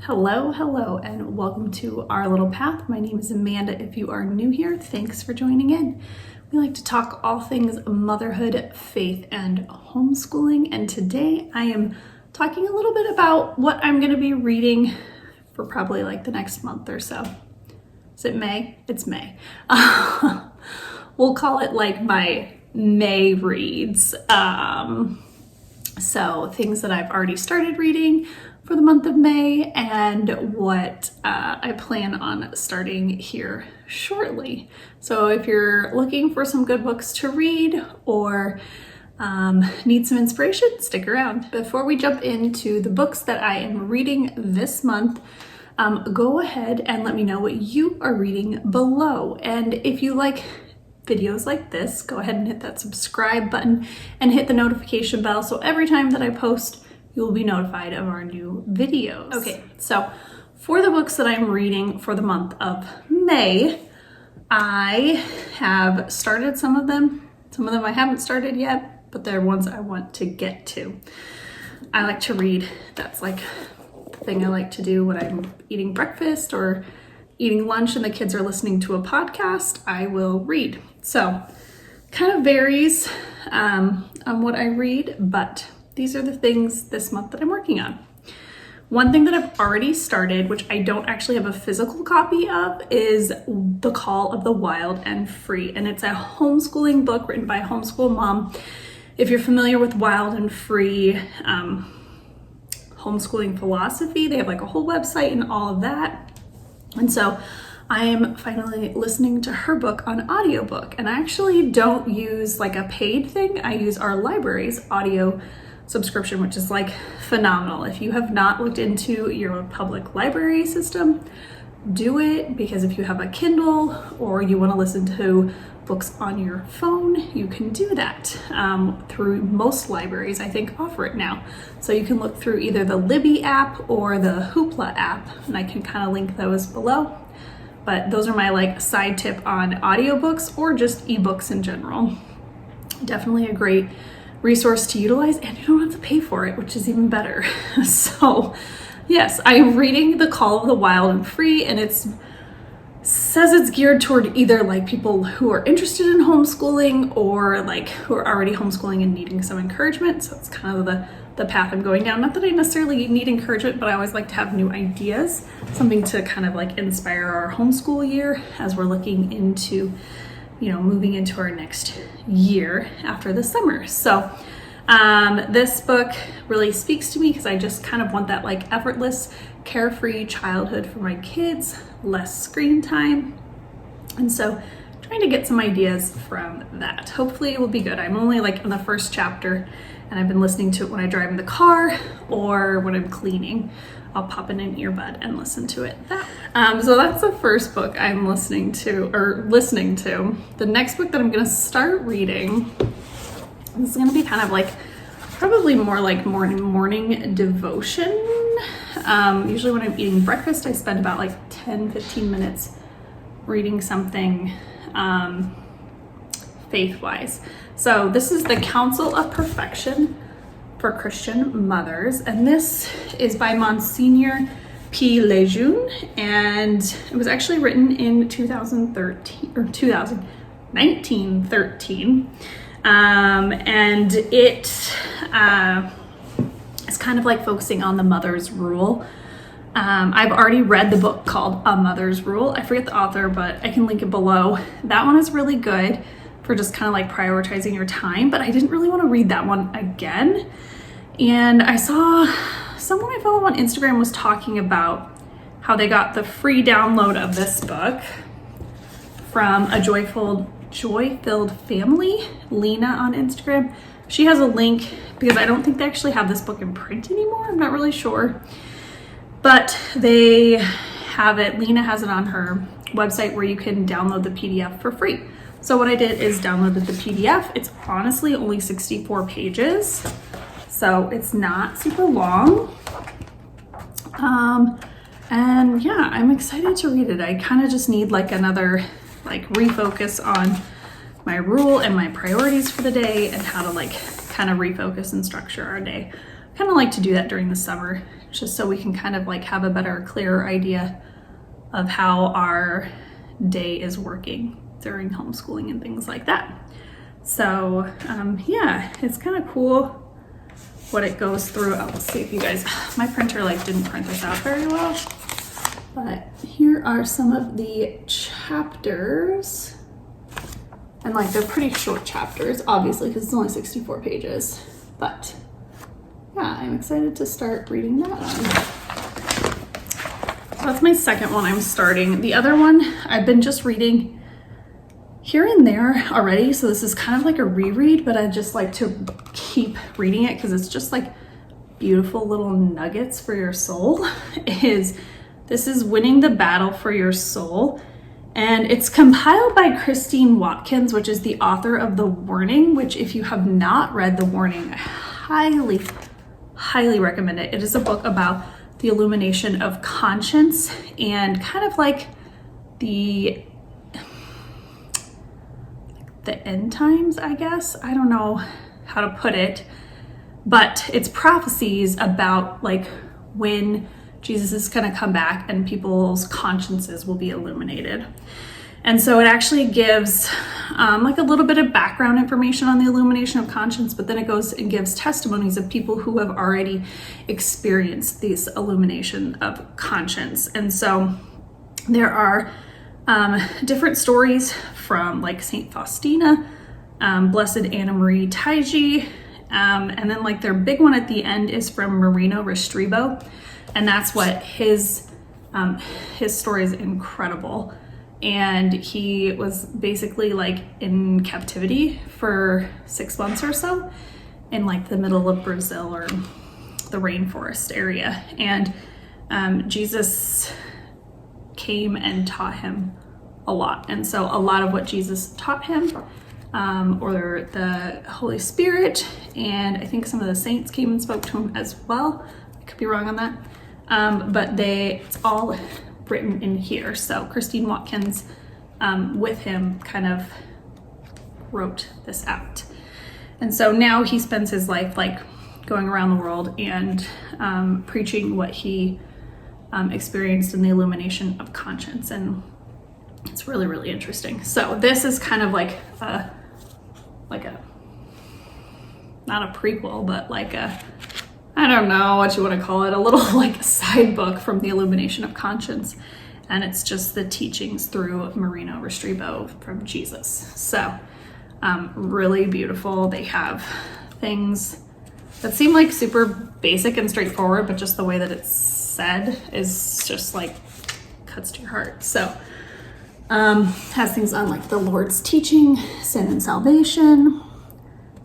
Hello, and welcome to Our Little Path. My name is Amanda. If you are new here, thanks for joining in. We like to talk all things motherhood, faith, and homeschooling. And today I am talking a little bit about what I'm going to be reading for probably like the next month or so. Is it May? It's May. We'll call it like my May reads. So things that I've already started reading for the month of May and what I plan on starting here shortly. So if you're looking for some good books to read or need some inspiration, stick around. Before we jump into the books that I am reading this month, go ahead and let me know what you are reading below. And if you like videos like this, go ahead and hit that subscribe button and hit the notification bell so every time that I post, you will be notified of our new videos. Okay, so for the books that I'm reading for the month of May, I have started some of them. Some of them I haven't started yet, but they're ones I want to get to. I like to read. That's like the thing I like to do when I'm eating breakfast or eating lunch and the kids are listening to a podcast. I will read. So kind of varies on what I read, but these are the things this month that I'm working on. One thing that I've already started, which I don't actually have a physical copy of, is The Call of the Wild and Free. And it's a homeschooling book written by a homeschool mom. If you're familiar with Wild and Free homeschooling philosophy, they have like a whole website and all of that. And so I am finally listening to her book on audiobook. And I actually don't use like a paid thing. I use our library's audio subscription, which is like phenomenal. If you have not looked into your public library system, do it, because if you have a Kindle or you want to listen to books on your phone, you can do that through most libraries, I think, offer it now. So you can look through either the Libby app or the Hoopla app, and I can kind of link those below. But those are my like side tip on audiobooks or just ebooks in general. Definitely a great resource to utilize, and you don't have to pay for it, which is even better. So yes, I'm reading The Call of the Wild and Free, and it says it's geared toward either like people who are interested in homeschooling or like who are already homeschooling and needing some encouragement. So it's kind of the path I'm going down. Not that I necessarily need encouragement, but I always like to have new ideas, something to kind of like inspire our homeschool year as we're looking into, you know, moving into our next year after the summer. So this book really speaks to me because I just kind of want that like effortless, carefree childhood for my kids, less screen time. And so trying to get some ideas from that. Hopefully it will be good. I'm only like in the first chapter and I've been listening to it when I drive in the car or when I'm cleaning. I'll pop in an earbud and listen to it. So that's the first book I'm listening to. The next book that I'm gonna start reading is gonna be kind of like, probably more like morning devotion. Usually when I'm eating breakfast, I spend about like 10-15 minutes reading something faith-wise. So this is The Counsel of Perfection for Christian Mothers, and this is by Monsignor P. Lejeune, and it was actually written in 1913, and it is kind of like focusing on the mother's rule. I've already read the book called A Mother's Rule. I forget the author, but I can link it below. That one is really good for just kind of like prioritizing your time, but I didn't really want to read that one again. And I saw someone I follow on Instagram was talking about how they got the free download of this book from a joy-filled family, Lena on Instagram. She has a link because I don't think they actually have this book in print anymore. I'm not really sure, but they have it. Lena has it on her website where you can download the PDF for free. So what I did is downloaded the PDF. It's honestly only 64 pages. So it's not super long. And yeah, I'm excited to read it. I kind of just need like another like refocus on my rule and my priorities for the day and how to like kind of refocus and structure our day. Kind of like to do that during the summer, just so we can kind of like have a better, clearer idea of how our day is working during homeschooling and things like that. So yeah, it's kind of cool what it goes through. I'll see if you guys, my printer like didn't print this out very well, but here are some of the chapters, and like they're pretty short chapters, obviously, because it's only 64 pages, but yeah, I'm excited to start reading that one. So that's my second one I'm starting. The other one I've been just reading here and there already, so this is kind of like a reread, but I just like to keep reading it because it's just like beautiful little nuggets for your soul. This is Winning the Battle for Your Soul, and it's compiled by Christine Watkins, which is the author of The Warning, which if you have not read The Warning, I highly recommend it. It is a book about the illumination of conscience and kind of like the end times, I guess. I don't know how to put it, but it's prophecies about like when Jesus is going to come back and people's consciences will be illuminated. And so it actually gives like a little bit of background information on the illumination of conscience, but then it goes and gives testimonies of people who have already experienced this illumination of conscience. And so there are different stories from like Saint Faustina, Blessed Anna Marie Taigi, and then like their big one at the end is from Marino Restrepo, and that's what his story is incredible. And he was basically like in captivity for 6 months or so in like the middle of Brazil or the rainforest area, and Jesus came and taught him a lot. And so a lot of what Jesus taught him, or the Holy Spirit, and I think some of the saints came and spoke to him as well. I could be wrong on that, but it's all written in here. So Christine Watkins with him kind of wrote this out. And so now he spends his life like going around the world and preaching what he experienced in the illumination of conscience, and it's really, really interesting. So this is kind of like a not a prequel, but like a, I don't know what you want to call it, a little like side book from the illumination of conscience, and it's just the teachings through Marino Restrepo from Jesus. So really beautiful. They have things that seem like super basic and straightforward, but just the way that it's said is just like cuts to your heart. So has things on like the Lord's teaching, sin and salvation,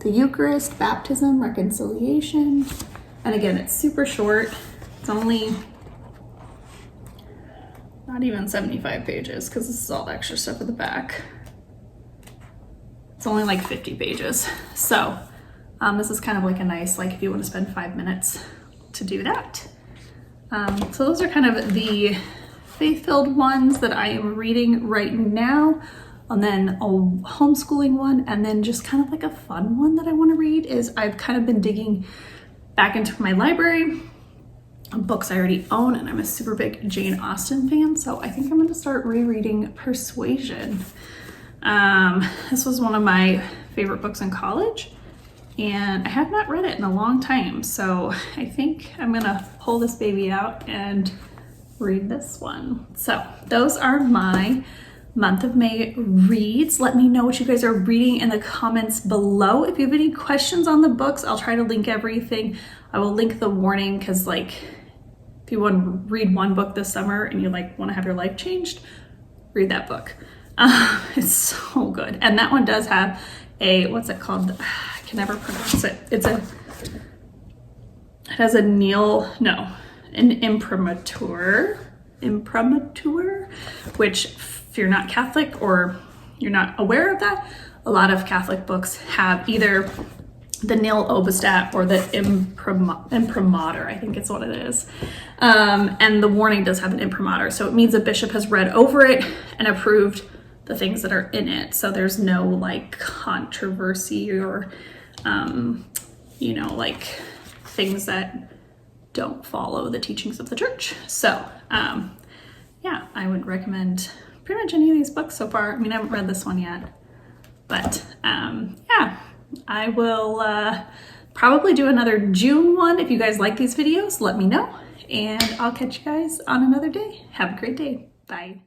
the Eucharist, baptism, reconciliation. And again, it's super short. It's only not even 75 pages because this is all extra stuff at the back. It's only like 50 pages. So this is kind of like a nice, like if you want to spend 5 minutes to do that. So those are kind of the faith-filled ones that I am reading right now. And then a homeschooling one, and then just kind of like a fun one that I want to read is I've kind of been digging back into my library of books I already own, and I'm a super big Jane Austen fan, so I think I'm going to start rereading Persuasion. This was one of my favorite books in college, and I have not read it in a long time, so I think I'm going to pull this baby out and read this one. So those are my month of May reads. Let me know what you guys are reading in the comments below. If you have any questions on the books, I'll try to link everything. I will link The Warning because like if you want to read one book this summer and you like want to have your life changed, read that book. It's so good. And that one does have a, what's it called? I can never pronounce it. It has an imprimatur, which if you're not Catholic or you're not aware of that, a lot of Catholic books have either the nil obistat or the imprimatur, I think it's what it is. And The Warning does have an imprimatur. So it means a bishop has read over it and approved the things that are in it. So there's no like controversy or, like things that don't follow the teachings of the church. So yeah, I would recommend pretty much any of these books so far. I mean, I haven't read this one yet, but yeah, I will probably do another June one. If you guys like these videos, let me know, and I'll catch you guys on another day. Have a great day. Bye.